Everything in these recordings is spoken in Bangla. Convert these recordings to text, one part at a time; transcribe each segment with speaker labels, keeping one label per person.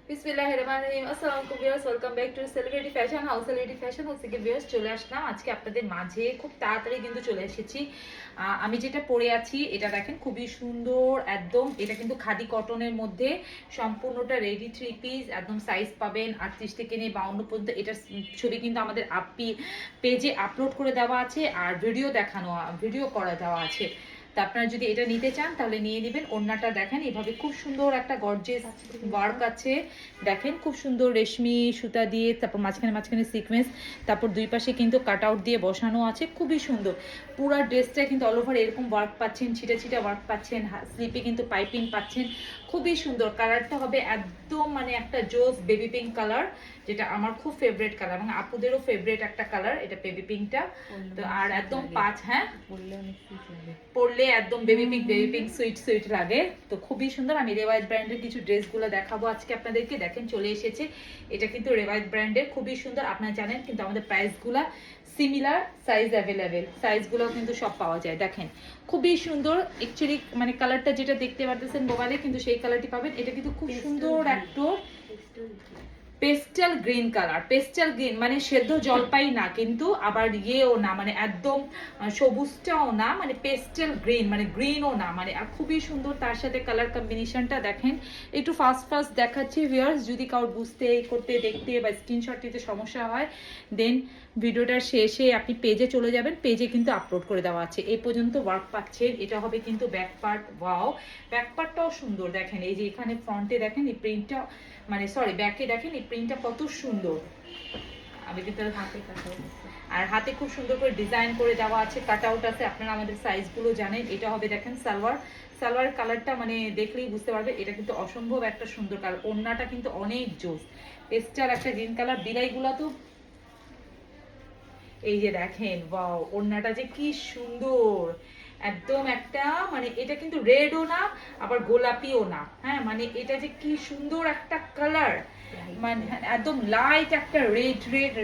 Speaker 1: বিসমিল্লাহিররহমানিররহিম। আসসালামু আলাইকুম viewers, welcome back to celebrity fashion house. Celebrity fashion house থেকে ভিউয়ার্স চলে আসলাম আজকে আপনাদের মাঝে। খুব তাড়াতাড়ি কিন্তু চলে এসেছি। আমি যেটা পরে আছি এটা দেখেন খুবই সুন্দর একদম। এটা কিন্তু খাদি কটনের মধ্যে সম্পূর্ণটা রেডি থ্রি পিস, একদম সাইজ পাবেন 38 থেকে নিয়ে 52 পর্যন্ত। এটার ছবি কিন্তু আমাদের পেজে আপলোড করে দেওয়া আছে, আর ভিডিও করা দেওয়া আছে। তা আপনারা যদি এটা নিতে চান তাহলে নিয়ে নেবেন। ওড়নাটা দেখেন এভাবে খুব সুন্দর একটা গর্জিয়াস ওয়ার্ক আছে। দেখেন খুব সুন্দর রেশমি সুতা দিয়ে, তারপর মাঝখানে সিকোয়েন্স, তারপর দুই পাশে কিন্তু কাট আউট দিয়ে বসানো আছে, খুবই সুন্দর। পুরো ড্রেসটা কিন্তু অল ওভার এরকম ওয়ার্ক পাচ্ছেন, ছিটা ছিটা ওয়ার্ক পাচ্ছেন, স্লিপে কিন্তু পাইপিং পাচ্ছেন, খুবই সুন্দর। কালারটা হবে একদম মানে একটা জোস বেবি পিঙ্ক কালার, যেটা আমার খুব ফেভারিট কালার এবং আপুদেরও ফেভারিট একটা কালার এটা বেবি পিঙ্কটা। তো আর একদম হ্যাঁ পরলে একদম বেবি পিঙ্ক সুইট সুইট লাগে। তো খুবই সুন্দর। আমি রেওয়াজ ব্র্যান্ডের কিছু ড্রেসগুলো দেখাবো আজকে আপনাদেরকে। দেখেন চলে এসেছে, এটা কিন্তু রেওয়াজ ব্র্যান্ডের, খুবই সুন্দর। আপনারা জানেন কিন্তু আমাদের প্রাইসগুলা সিমিলার, সাইজ অ্যাভেলেবেল, সাইজগুলো কিন্তু সব পাওয়া যায়। দেখেন খুবই সুন্দর। অ্যাকচুয়ালি মানে কালারটা যেটা দেখতে পারতেছেন মোবাইলে, কিন্তু সেই কালারটি পাবেন। এটা কিন্তু খুব সুন্দর একটা pastel green colour. Pastel green মানে সেদ্ধ জলপাই না, কিন্তু আবার ইয়েও না, মানে একদম সবুজটাও না, মানে পেস্টাল গ্রিন মানে গ্রিনও না, মানে আর খুবই সুন্দর। তার সাথে কালার কম্বিনেশনটা দেখেন। একটু ফাস্ট দেখাচ্ছি ভিউয়ার্স, যদি কারোর বুঝতে করতে দেখতে বা স্ক্রিনশট নিতে সমস্যা হয় দেন ভিডিওটার শেষে আপনি পেজে চলে যাবেন, পেজে কিন্তু আপলোড করে দেওয়া আছে। এই পর্যন্ত ওয়ার্ক পাচ্ছেন। এটা হবে কিন্তু ব্যাক পার্ট। ওয়াও, ব্যাক পার্টটাও সুন্দর। দেখেন এই যে এখানে ফ্রন্টে দেখেন এই প্রিন্টটা, মানে সরি ব্যাকে দেখেন এই প্রিন্টটা কত সুন্দর। আমি কিন্তু আর হাতে খুব সুন্দর করে ডিজাইন করে দেওয়া আছে, কাট আউট আছে। আপনারা আমাদের সাইজগুলো জানেন। এটা হবে দেখেন সালোয়ার কালারটা মানে দেখলেই বুঝতে পারবে এটা কিন্তু অসম্ভব একটা সুন্দর কালার। ওড়নাটা কিন্তু অনেক জোস, পেস্টাল একটা গ্রিন কালার। বিলাইগুলা তো এই যে দেখেন, ওয়াও ওড়নাটা যে কি সুন্দর, একদম একটা মানে এটা কিন্তু রেডও না আবার গোলাপিও না, হ্যাঁ মানে এটা যে কি সুন্দর একটা কালার, মানে একদম লাইট একটা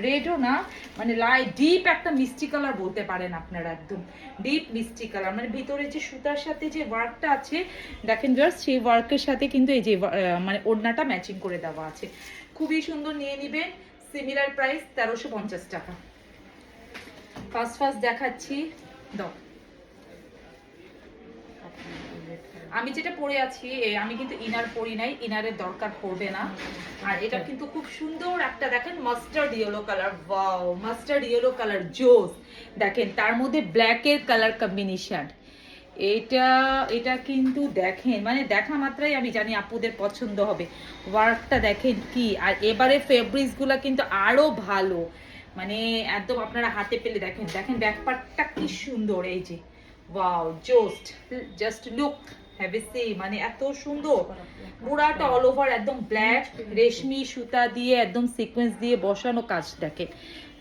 Speaker 1: রেডও না, মানে লাইট ডিপ একটা মিষ্টি কালার বলতে পারেন আপনারা, একদম ডিপ মিষ্টি কালার। মানে ভিতরে যে সুতার সাথে যে ওয়ার্কটা আছে দেখেন জাস্ট, সেই ওয়ার্কের সাথে কিন্তু এই যে মানে ওড়নাটা ম্যাচিং করে দেওয়া আছে, খুবই সুন্দর। নিয়ে নিবেন। সিমিলার প্রাইস 1350 টাকা। ফার্স্ট দেখাচ্ছি। দাও, আমি যেটা পরে আছি আমি কিন্তু ইনার পরি নাই, ইনারের দরকার পড়বে না। আর এটা কিন্তু খুব সুন্দর একটা দেখেন mustard yellow colour. Wow, mustard yellow colour জোস। দেখেন তার মধ্যে ব্ল্যাকের কালার কম্বিনেশন। এটা এটা কিন্তু দেখেন মানে দেখা মাত্রাই আমি জানি আপুদের পছন্দ হবে। ওয়ার্কটা দেখেন কি, আর এবারে ফেব্রিক্সগুলো কিন্তু আরো ভালো, মানে একদম আপনারা হাতে পেলে দেখেন। দেখেন ব্যাক পার্টটা কি সুন্দর, এই যে wow just look have a see, মানে এত সুন্দর। পুরাটা অল ওভার একদম ব্ল্যাক রেশমি সুতা দিয়ে একদম সিকোয়েন্স দিয়ে বসানো কাজ। দেখেন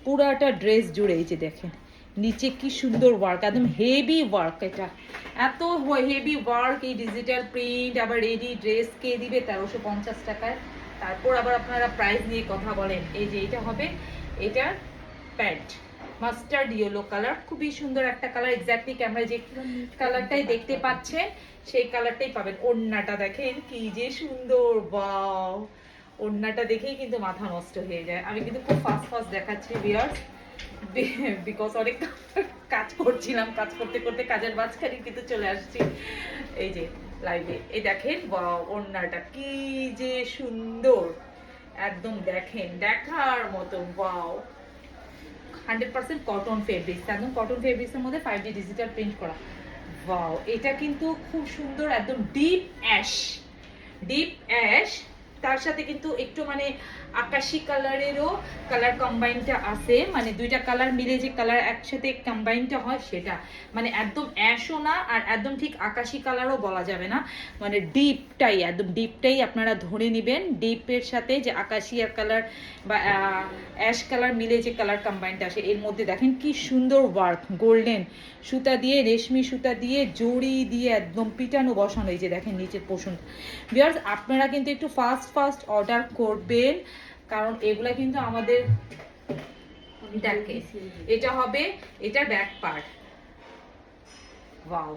Speaker 1: পুরাটা ড্রেস জুড়ে এই যে দেখেন নিচে কি সুন্দর ওয়ার্ক, একদম হেভি ওয়ার্ক। এটা এত হেভি ওয়ার্ক, এই ডিজিটাল প্রিন্ট আবার রেডি ড্রেস কে দিবে 1350 টাকায়? তারপর আবার আপনারা প্রাইস নিয়ে কথা বলেন। এই যে এটা হবে এটার প্যান্ট, মাস্টার্ড ইয়েলো কালার, খুবই সুন্দর একটা কালার। এক্স্যাক্টলি ক্যামেরায় যে কালারটাই দেখতে পাচ্ছেন সেই কালারটাই পাবেন। ওড়নাটা দেখেন কি যে সুন্দর, ওয়াও ওড়নাটা দেখেই কিন্তু মাথা নষ্ট হয়ে যায়। আমি কিন্তু খুব ফাস্ট দেখাচ্ছি ভিউয়ার্স, বিকজ অনেক কাজ করছিলাম, কাজ করতে করতে কাজের মাঝখানে কিন্তু চলে আসছি এই যে লাইভে। এই দেখেন ওয়াও ওড়নাটা কি যে সুন্দর, একদম দেখেন দেখার মতো। ওয়াও, 100% কটন ফেব্রিক্স, একদম কটন ফেব্রিক্সের মধ্যে 5D ডিজিটাল প্রিন্ট করা। ওয়াও, এটা কিন্তু খুব সুন্দর, একদম ডিপ অ্যাশ, তার সাথে কিন্তু একটু মানে আকাশি কালারেরও কালার কম্বাইনটা আছে, মানে দুইটা কালার মিলে যে কালার একসাথে কম্বাইনটা হয় সেটা, মানে একদম অ্যাশও না আর একদম ঠিক আকাশি কালারও বলা যাবে না, মানে একদম ডিপটাই আপনারা ধরে নেবেন। ডিপের সাথে যে আকাশি কালার বা অ্যাশ কালার মিলে যে কালার কম্বাইনটা আসে এর মধ্যে দেখেন কি সুন্দর ওয়ার্ক, গোল্ডেন সুতা দিয়ে রেশমি সুতা দিয়ে জড়ি দিয়ে একদম পিটানো বসানো। এই যে দেখেন নিচের পোর্শন। ভিউয়ার্স আপনারা কিন্তু একটু ফাস্ট অর্ডার করবেন, কারণ এগুলা কিন্তু আমাদের দেখে। এটা হবে এটার ব্যাক পার্ট। ওয়াও,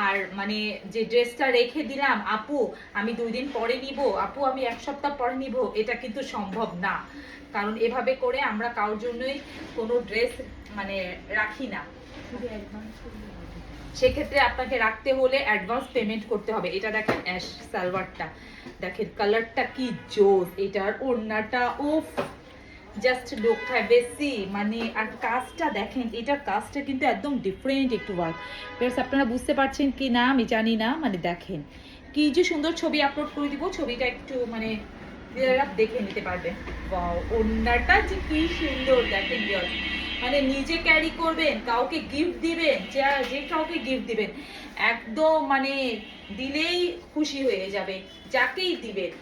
Speaker 1: আর মানে যে ড্রেসটা রেখে দিলাম আপু আমি 2 দিন পরে নিব, আপু আমি 1 সপ্তাহ পরে নিব, এটা কিন্তু সম্ভব না। কারণ এভাবে করে আমরা কারোর জন্যই কোনো ড্রেস মানে রাখি না। সেক্ষেত্রে আপনাকে রাখতে হলে অ্যাডভান্স পেমেন্ট করতে হবে। এটা দেখেন অ্যাশ সালোয়ারটা, দেখেন কালারটা কি জোস, এটার ওড়নাটা উফ জাস্ট লুক হ্যাঁ বেশি মানে। আর কাজটা দেখেন, এটার কাজটা কিন্তু একদম ডিফারেন্ট একটু ওয়ার্ক। প্লাস আপনারা বুঝতে পারছেন কি না আমি জানি না, মানে দেখেন কি যে সুন্দর ছবি আপলোড করে দিব, ছবিটা একটু মানে দেখে নিতে পারবেন। ওয়াও ওড়নাটা যে কি সুন্দর দেখেন ভিউয়ার্স, মানে নিজে ক্যারি করবেন, কাউকে গিফট দিবেন, যে কাউকে গিফট দিবেন একদম মানে দিলেই খুশি হয়ে যাবে যাকেই দিবেন।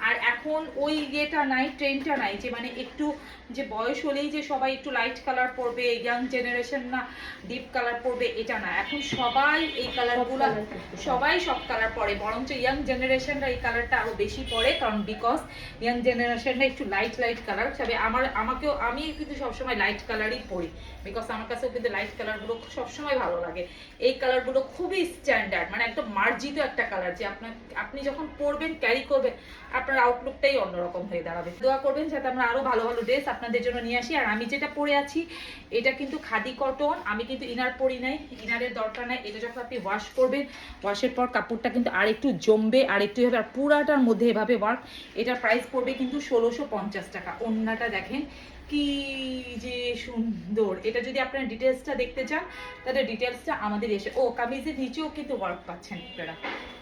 Speaker 1: আর এখন ওই ইয়েটা নাই, ট্রেন্ডটা নাই যে মানে একটু যে বয়স হলেই যে সবাই একটু লাইট কালার পরবে, ইয়াং জেনারেশন না ডিপ কালার পরবে, এটা না। এখন সবাই এই কালারগুলো সবাই সব কালার পরে, বরঞ্চ ইয়াং জেনারেশনরা এই কালারটা আরো বেশি পরে, কারণ বিকজ ইয়াং জেনারেশনরা একটু লাইট লাইট কালার তবে আমি কিন্তু সবসময় লাইট কালারই পরি, বিকজ আমার কাছেও কিন্তু লাইট কালারগুলো সবসময় ভালো লাগে। এই কালারগুলো খুবই স্ট্যান্ডার্ড, মানে একদম মার্জিত একটা কালার, যে আপনি যখন পরবেন ক্যারি করবেন আপনার আউটলুকটাই অন্যরকম হয়ে দাঁড়াবে। দোয়া করবেন যাতে আমরা আরো ভালো ভালো ড্রেস আপনাদের জন্য নিয়ে আসি। আর আমি যেটা পরে আছি এটা কিন্তু খাদি কটন, আমি কিন্তু ইনার পরি নাই, ইনারের দরকার নাই। এটা যখন আপনি ওয়াশ করবেন, ওয়াশের পর কাপড়টা কিন্তু আর একটু জমবে, আর একটু হবে, আর পুরাটার মধ্যে এভাবে ওয়ার্ক। এটার প্রাইস পড়বে কিন্তু 1650 টাকা। ওড়নাটা দেখেন কি যে সুন্দর। এটা যদি আপনারা ডিটেলসটা দেখতে চান তাহলে ডিটেলসটা আমাদের এসে, ও কামিজের নিচেও কিন্তু ওয়ার্ক পাচ্ছেন আপনারা।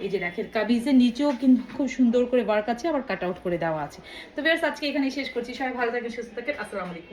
Speaker 1: এই যে দেখেন কামিজের নিচেও কিন্তু খুব সুন্দর করে ওয়ার্ক আছে, আবার কাট আউট করে দেওয়া আছে। তো বেশ আজকে এখানে শেষ করছি। সবাই ভালো থাকেন, সুস্থ থাকেন, আসসালামু আলাইকুম।